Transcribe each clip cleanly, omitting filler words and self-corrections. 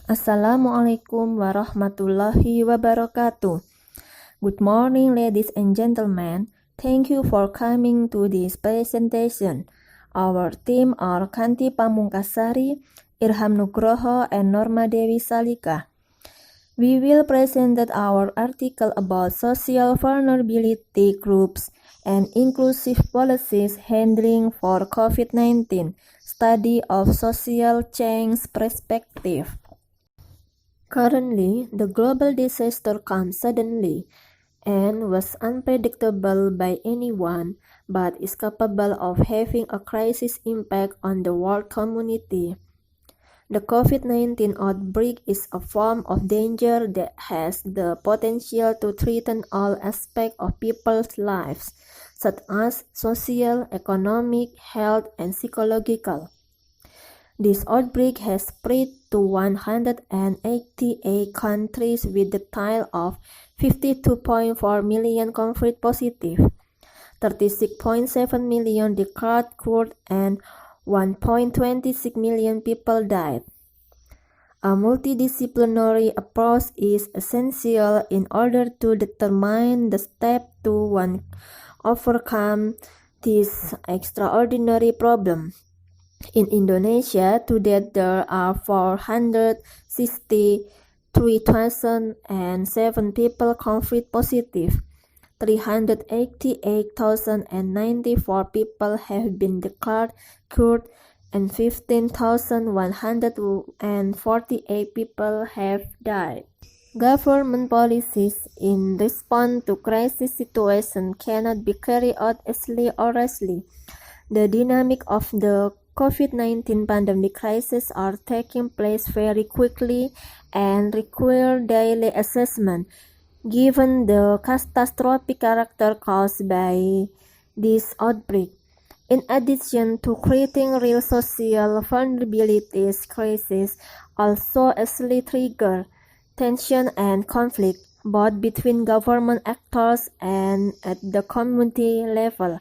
Assalamualaikum warahmatullahi wabarakatuh. Good morning, ladies and gentlemen. Thank you for coming to this presentation. Our team are Kanti Pamungkasari, Irham Nugroho, and Norma Dewi Salika. We will present our article about social vulnerability groups and inclusive policies handling for COVID-19, study of social change perspective. Currently, the global disaster comes suddenly and was unpredictable by anyone, but is capable of having a crisis impact on the world community. The COVID-19 outbreak is a form of danger that has the potential to threaten all aspects of people's lives, such as social, economic, health, and psychological. This outbreak has spread to 188 countries with a total of 52.4 million confirmed positive, 36.7 million declared cured, and 1.26 million people died. A multidisciplinary approach is essential in order to determine the steps to overcome this extraordinary problem. In Indonesia, to date there are 463,007 people confirmed positive, 388,094 people have been declared cured, and 15,148 people have died. Government policies in response to crisis situations cannot be carried out easily or rashly. The dynamic of the COVID-19 pandemic crisis are taking place very quickly and require daily assessment, given the catastrophic character caused by this outbreak. In addition to creating real social vulnerabilities, crises also easily trigger tension and conflict, both between government actors and at the community level.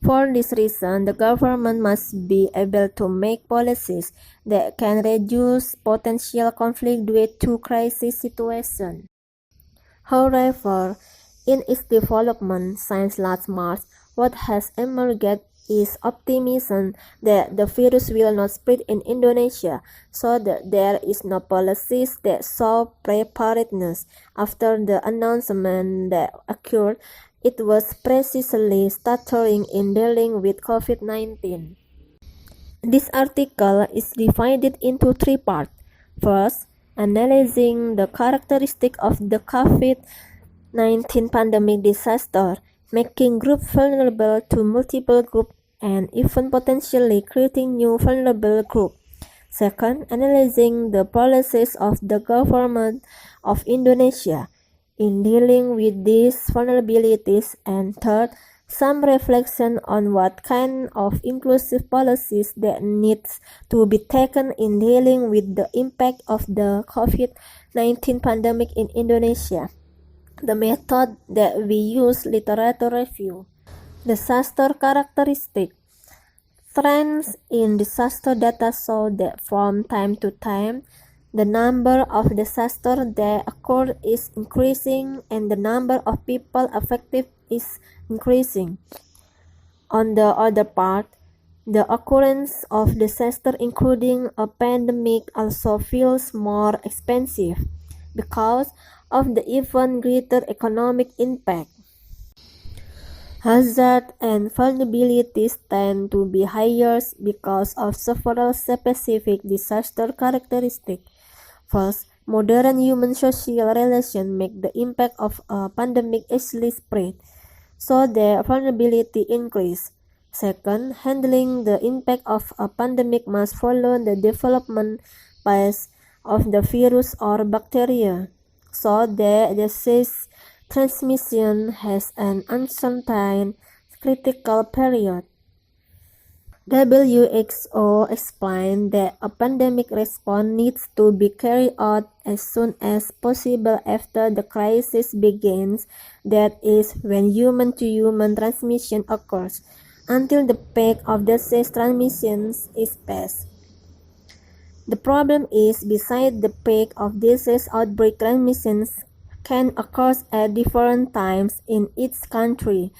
For this reason, the government must be able to make policies that can reduce potential conflict due to crisis situations. However, in its development since last March, what has emerged is optimism that the virus will not spread in Indonesia, so that there is no policies that show preparedness. After the announcement that occurred, it was precisely stuttering in dealing with COVID-19. This article is divided into three parts. First, analyzing the characteristics of the COVID-19 pandemic disaster, making groups vulnerable to multiple groups and even potentially creating new vulnerable groups. Second, analyzing the policies of the government of Indonesia in dealing with these vulnerabilities, and third, some reflection on what kind of inclusive policies that needs to be taken in dealing with the impact of the COVID-19 pandemic in Indonesia. The method that we use: literature review. Disaster characteristic. Trends in disaster data show that from time to time, the number of disasters that occur is increasing and the number of people affected is increasing. On the other part, the occurrence of disaster including a pandemic also feels more expensive because of the even greater economic impact. Hazard and vulnerabilities tend to be higher because of several specific disaster characteristics. First, modern human social relations make the impact of a pandemic easily spread, so their vulnerability increase. Second, handling the impact of a pandemic must follow the development path of the virus or bacteria, so that disease transmission has an uncertain critical period. WHO explained that a pandemic response needs to be carried out as soon as possible after the crisis begins, that is, when human-to-human transmission occurs, until the peak of disease transmission is past. The problem is, besides the peak of disease outbreak, transmissions can occur at different times in each country.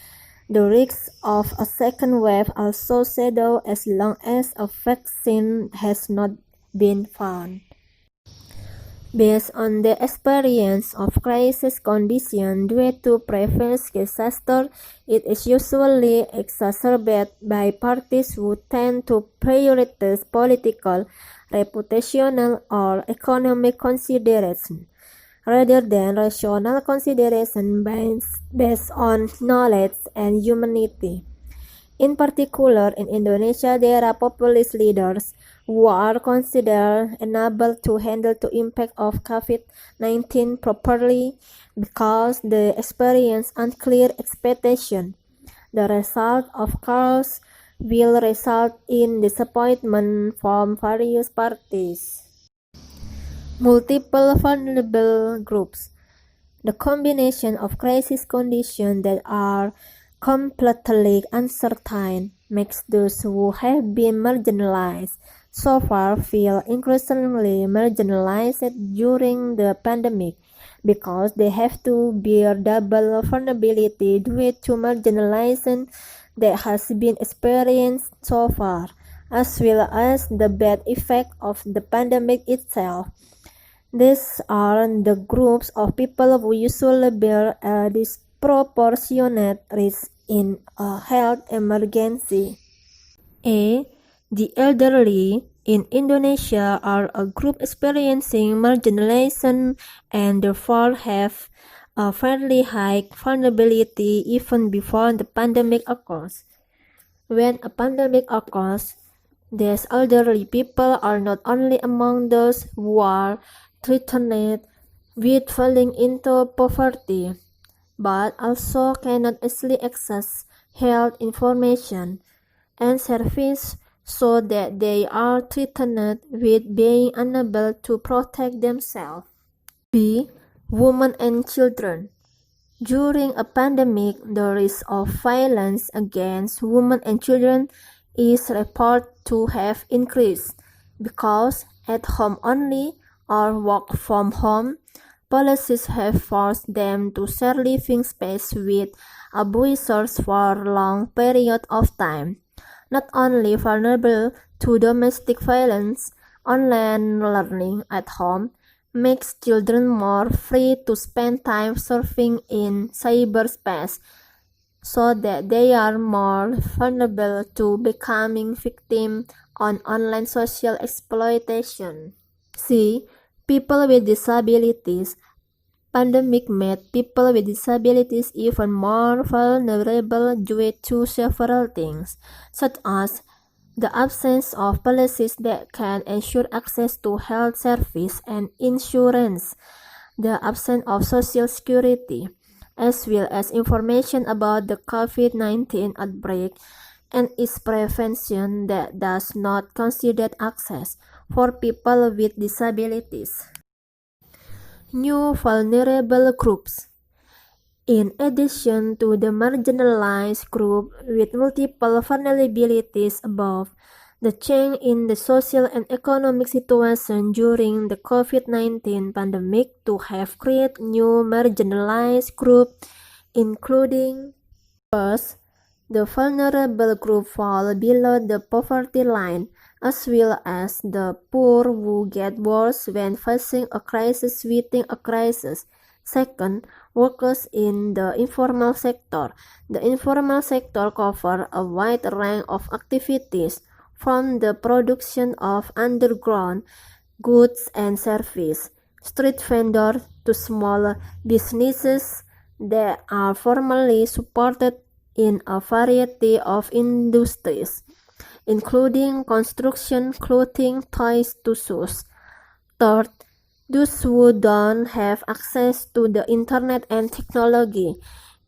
The risk of a second wave also shadow as long as a vaccine has not been found. Based on the experience of crisis conditions due to previous disasters, it is usually exacerbated by parties who tend to prioritize political, reputational, or economic considerations rather than rational considerations based on knowledge and humanity. In particular, in Indonesia, there are populist leaders who are considered unable to handle the impact of COVID-19 properly because they experience unclear expectations. The result, of course, will result in disappointment from various parties. Multiple vulnerable groups. The combination of crisis conditions that are completely uncertain makes those who have been marginalized so far feel increasingly marginalized during the pandemic because they have to bear double vulnerability due to marginalization that has been experienced so far, as well as the bad effect of the pandemic itself. These are the groups of people who usually bear a disproportionate risk in a health emergency. A. The elderly in Indonesia are a group experiencing marginalization and therefore have a fairly high vulnerability even before the pandemic occurs. When a pandemic occurs, these elderly people are not only among those who are threatened with falling into poverty, but also cannot easily access health information and service, so that they are threatened with being unable to protect themselves. B. Women and children. During a pandemic, the risk of violence against women and children is reported to have increased because at home only or work from home, policies have forced them to share living space with abusers for a long period of time. Not only vulnerable to domestic violence, online learning at home makes children more free to spend time surfing in cyberspace, so that they are more vulnerable to becoming victims on online social exploitation. C. People with disabilities. Pandemic made people with disabilities even more vulnerable due to several things, such as the absence of policies that can ensure access to health service and insurance, the absence of social security, as well as information about the COVID-19 outbreak and its prevention that does not consider access for people with disabilities. New vulnerable groups. In addition to the marginalized group with multiple vulnerabilities above, the change in the social and economic situation during the COVID-19 pandemic to have created new marginalized groups, including first, the vulnerable group fall below the poverty line, as well as the poor who get worse when facing a crisis within a crisis. Second, workers in the informal sector. The informal sector covers a wide range of activities, from the production of underground goods and services, street vendors, to small businesses that are formally supported in a variety of industries, including construction, clothing, toys to shoes. Third, those who don't have access to the internet and technology.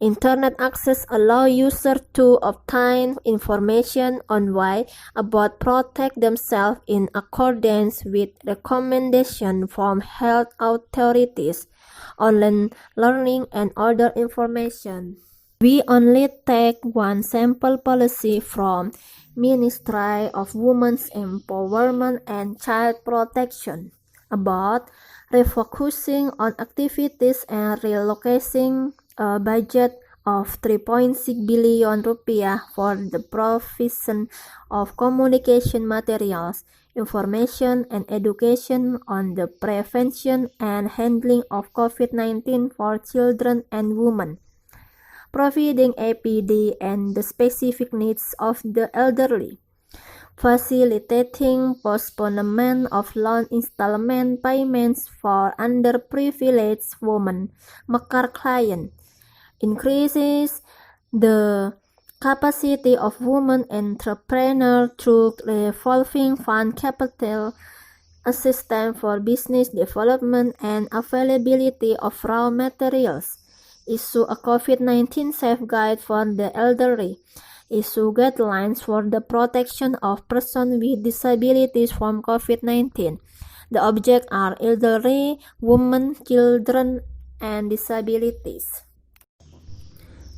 Internet access allows users to obtain information online about protect themselves in accordance with recommendations from health authorities, online learning, and other information. We only take one sample policy from Ministry of Women's Empowerment and Child Protection about refocusing on activities and relocating a budget of 3.6 billion rupiah for the provision of communication materials, information and education on the prevention and handling of COVID-19 for children and women, providing APD and the specific needs of the elderly, facilitating postponement of loan installment payments for underprivileged women, Mekar client, increases the capacity of women entrepreneurs through revolving fund capital assistance for business development and availability of raw materials, issue a COVID-19 safeguard for the elderly, issue guidelines for the protection of persons with disabilities from COVID-19. The objects are elderly, women, children, and disabilities.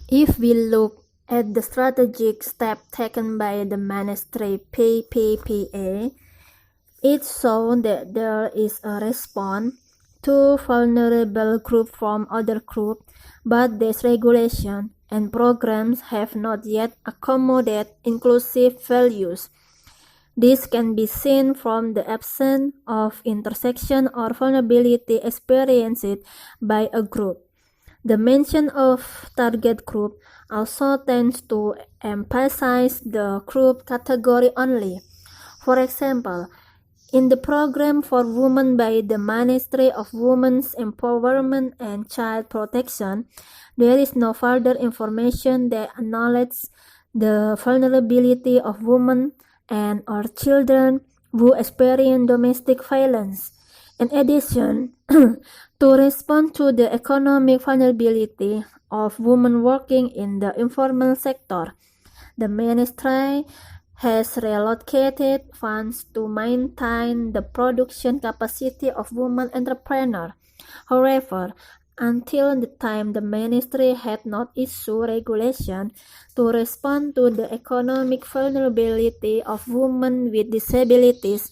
If we look at the strategic steps taken by the Ministry PPPA, it shows that there is a response to vulnerable groups from other groups, but these regulations and programs have not yet accommodated inclusive values. This can be seen from the absence of intersection or vulnerability experienced by a group. The mention of target group also tends to emphasize the group category only. For example, in the program for women by the Ministry of Women's Empowerment and Child Protection, there is no further information that acknowledges the vulnerability of women and or children who experience domestic violence. In addition, to respond to the economic vulnerability of women working in the informal sector, the ministry has relocated funds to maintain the production capacity of women entrepreneurs. However, until the time the ministry had not issued regulation to respond to the economic vulnerability of women with disabilities,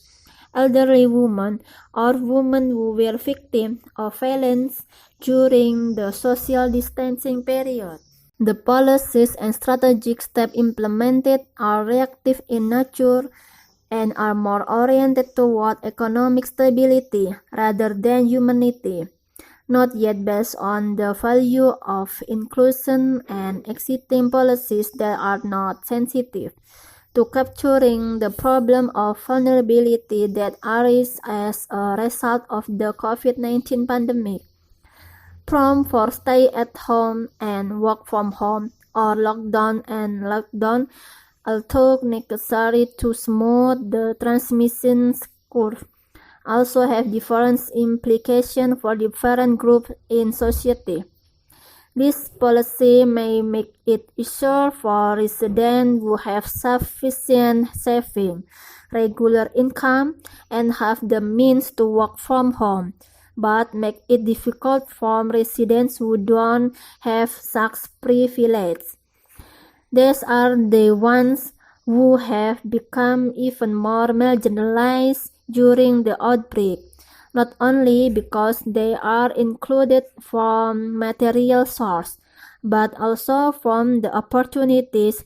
elderly women, or women who were victims of violence during the social distancing period. The policies and strategic steps implemented are reactive in nature and are more oriented toward economic stability rather than humanity, not yet based on the value of inclusion, and existing policies that are not sensitive to capturing the problem of vulnerability that arises as a result of the COVID-19 pandemic. Prompt for stay at home and work from home, or lockdown and lockdown, although necessary to smooth the transmission curve, also have different implications for different groups in society. This policy may make it easier for residents who have sufficient savings, regular income, and have the means to work from home, but make it difficult for residents who don't have such privileges. These are the ones who have become even more marginalized during the outbreak, not only because they are included from material source, but also from the opportunities,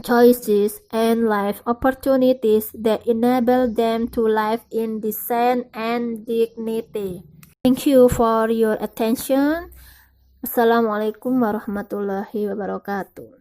choices, and life opportunities that enable them to live in decent and dignity. Thank you for your attention. Assalamualaikum warahmatullahi wabarakatuh.